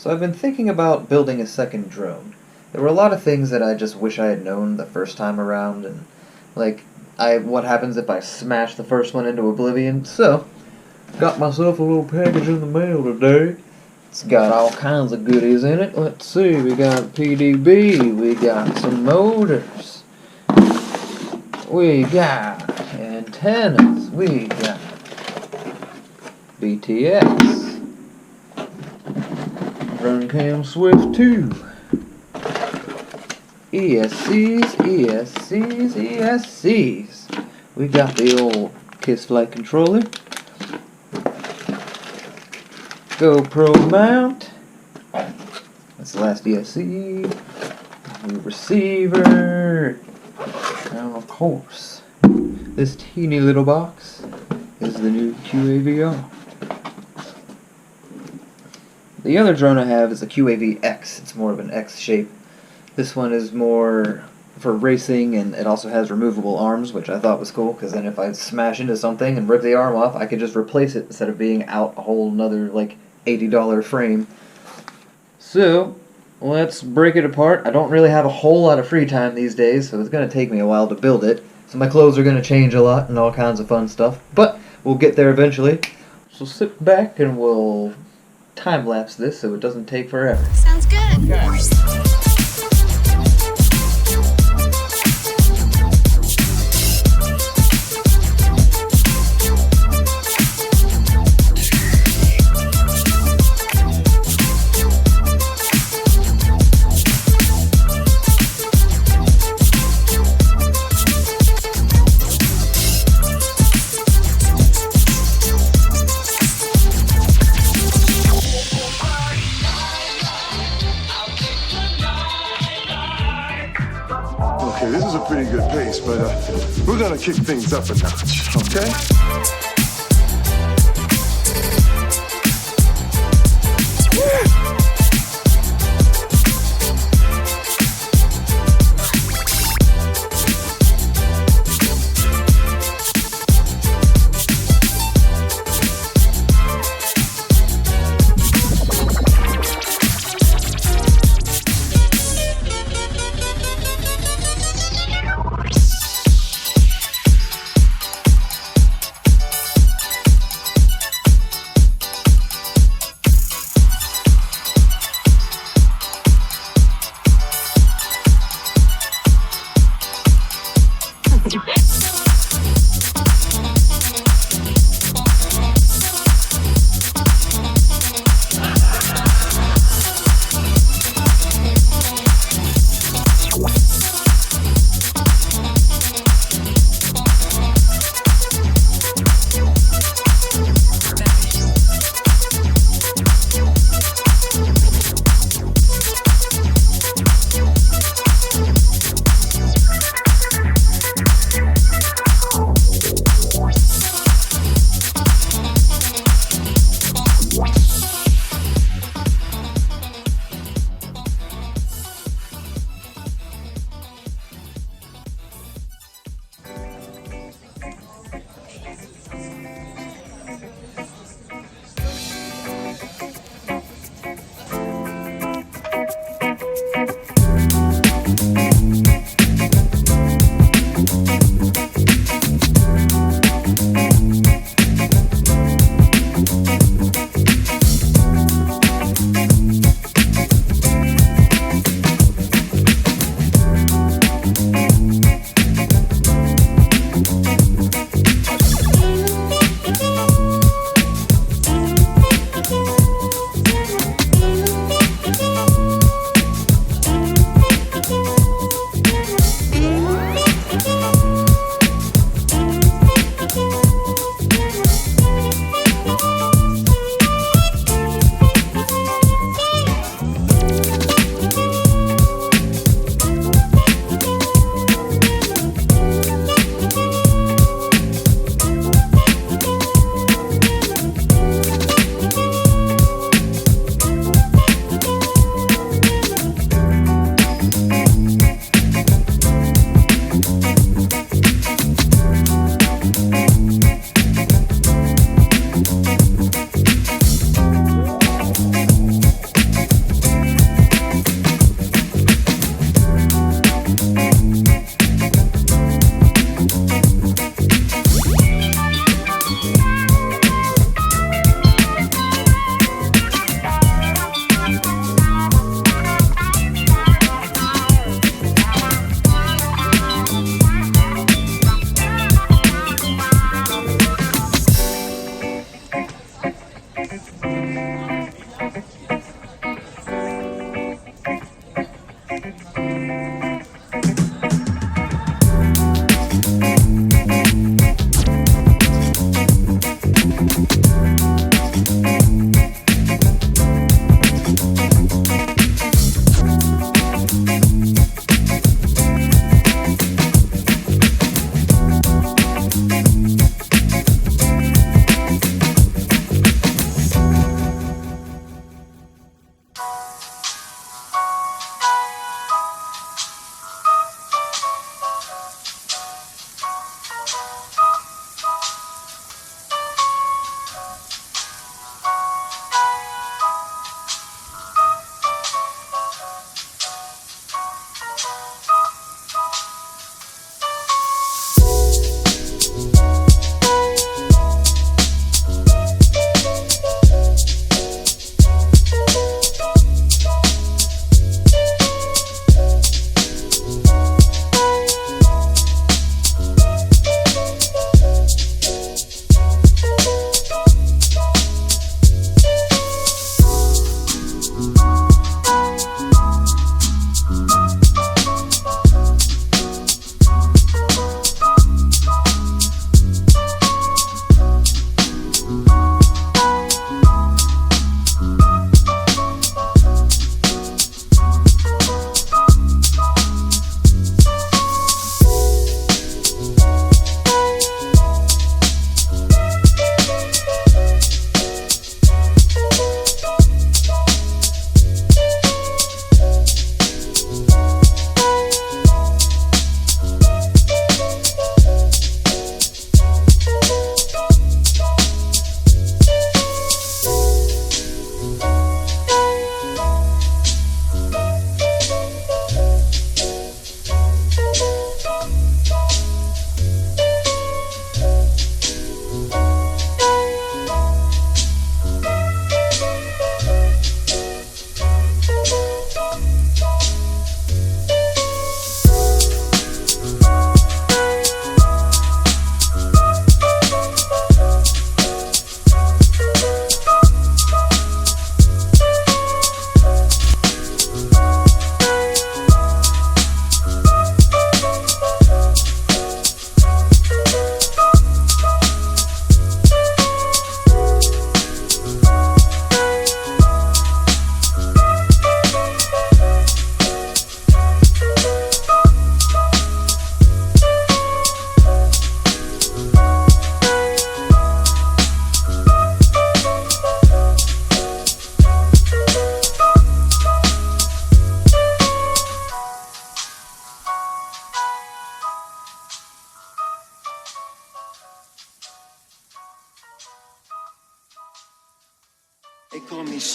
So I've been thinking about building a second drone. There were a lot of things that I just wish I had known the first time around, and like, what happens if I smash the first one into oblivion? So, got myself a little package in the mail today. It's got all kinds of goodies in it. Let's see, we got PDB, we got some motors, we got antennas, we got BTX. Runcam Swift 2. ESCs, ESCs, ESCs. We got the old KISS flight controller. GoPro mount. That's the last ESC. New receiver. And of course, this teeny little box is the new QAV-R. The other drone I have is a QAV-X. It's more of an X shape. This one is more for racing, and it also has removable arms, which I thought was cool, because then if I smash into something and rip the arm off, I could just replace it instead of being out a whole nother, like, $80 frame. So, let's break it apart. I don't really have a whole lot of free time these days, so it's going to take me a while to build it. So my clothes are going to change a lot and all kinds of fun stuff, but we'll get there eventually. So sit back and we'll time-lapse this so it doesn't take forever. Sounds good. Okay. Okay, this is a pretty good pace, but we're gonna kick things up a notch, okay?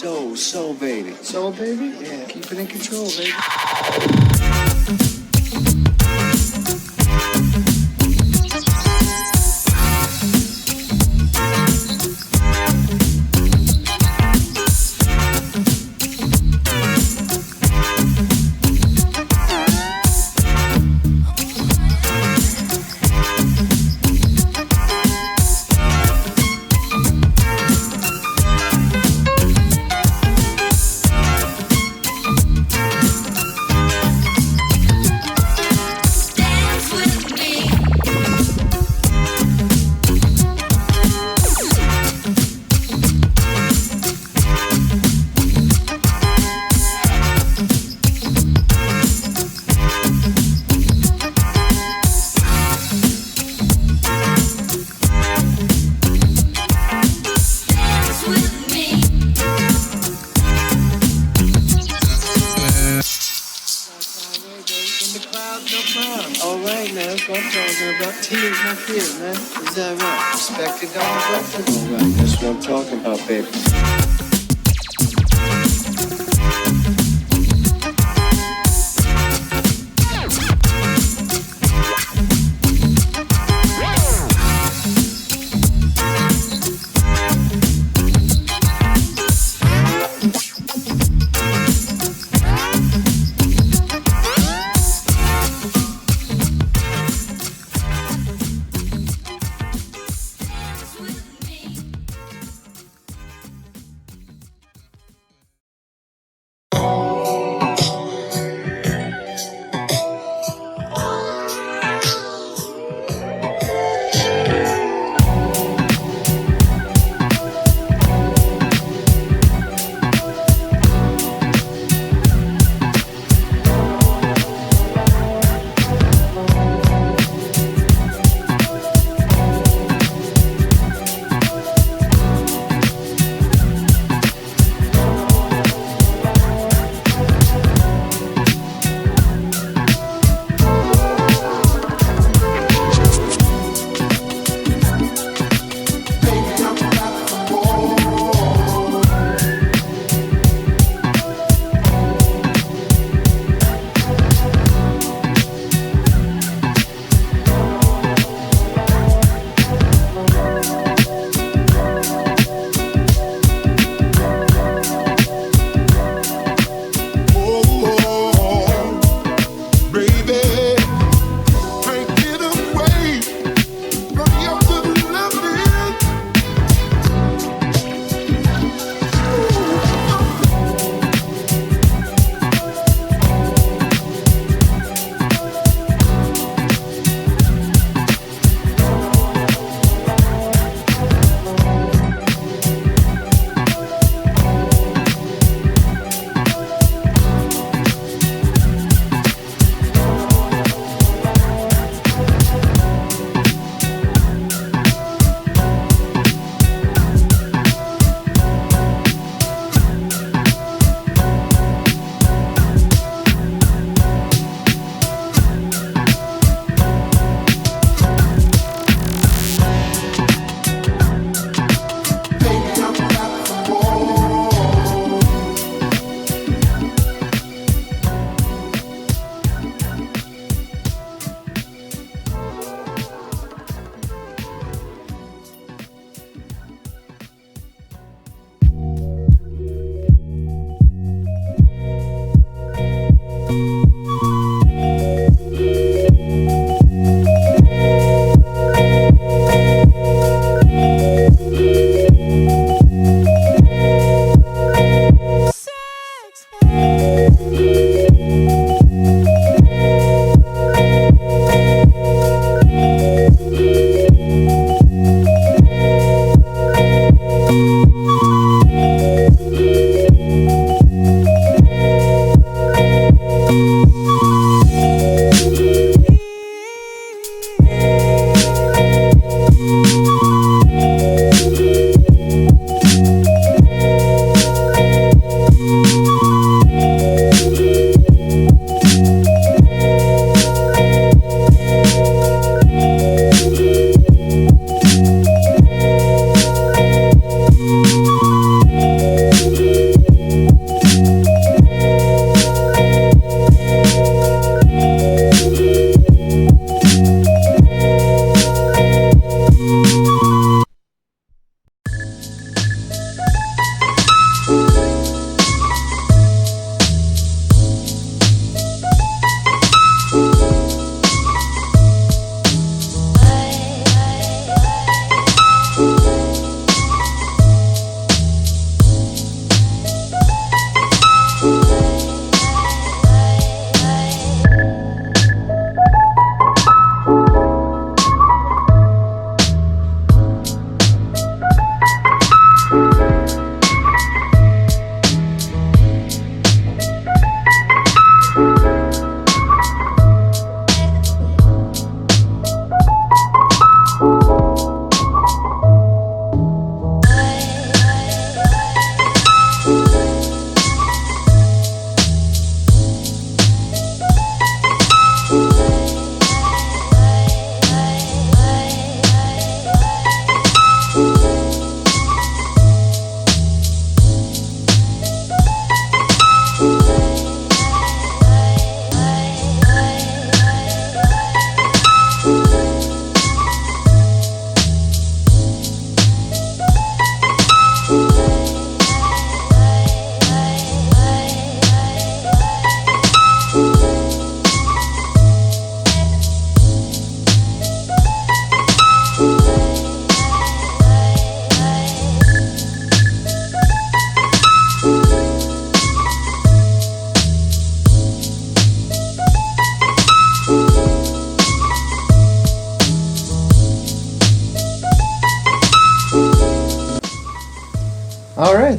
Soul, baby. Soul, baby? Yeah. Keep it in control, baby. All right, man, that's what I'm talking about. Teenage my kid, man. Is that right? Respected demographic. All right, that's what I'm talking about, baby.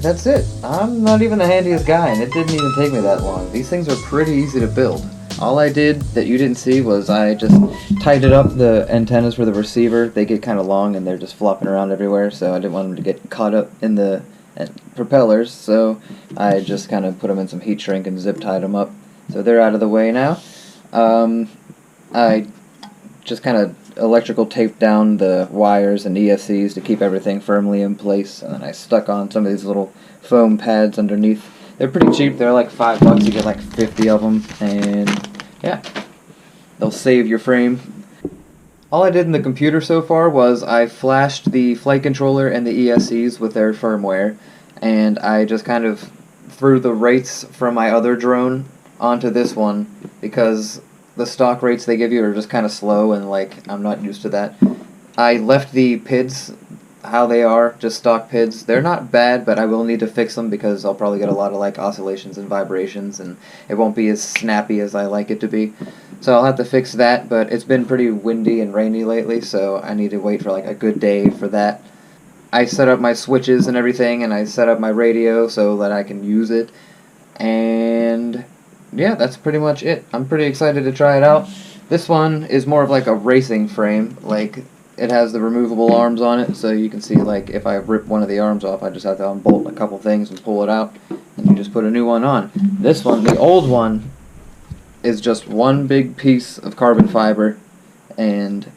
that's it. I'm not even the handiest guy, and it didn't even take me that long. These things are pretty easy to build. All I did that you didn't see was I just tightened up the antennas for the receiver. They get kind of long and they're just flopping around everywhere, so I didn't want them to get caught up in the propellers, so I just kind of put them in some heat shrink and zip tied them up. So they're out of the way now. I just kind of electrical taped down the wires and ESCs to keep everything firmly in place, and then I stuck on some of these little foam pads underneath. They're pretty cheap. They're like $5. You get like 50 of them, and yeah, they'll save your frame. All I did in the computer so far was I flashed the flight controller and the ESCs with their firmware, and I just kind of threw the rates from my other drone onto this one because the stock rates they give you are just kind of slow, and like I'm not used to that. I left the PIDs how they are, just stock PIDs. They're not bad, but I will need to fix them because I'll probably get a lot of like oscillations and vibrations, and it won't be as snappy as I like it to be. So I'll have to fix that, but it's been pretty windy and rainy lately, so I need to wait for like a good day for that. I set up my switches and everything, and I set up my radio so that I can use it, and yeah, that's pretty much it. I'm pretty excited to try it out. This one is more of like a racing frame. Like, it has the removable arms on it, so you can see like if I rip one of the arms off, I just have to unbolt a couple things and pull it out, and you just put a new one on. This one, the old one, is just one big piece of carbon fiber, and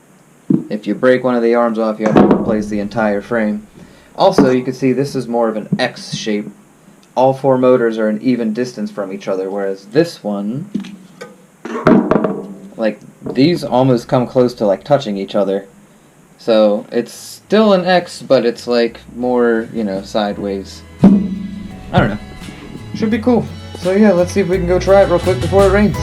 if you break one of the arms off, you have to replace the entire frame. Also, you can see this is more of an X shape. All four motors are an even distance from each other, whereas this one, like, these almost come close to like touching each other. So it's still an X, but it's like more, you know, sideways. I don't know. Should be cool. So yeah, let's see if we can go try it real quick before it rains.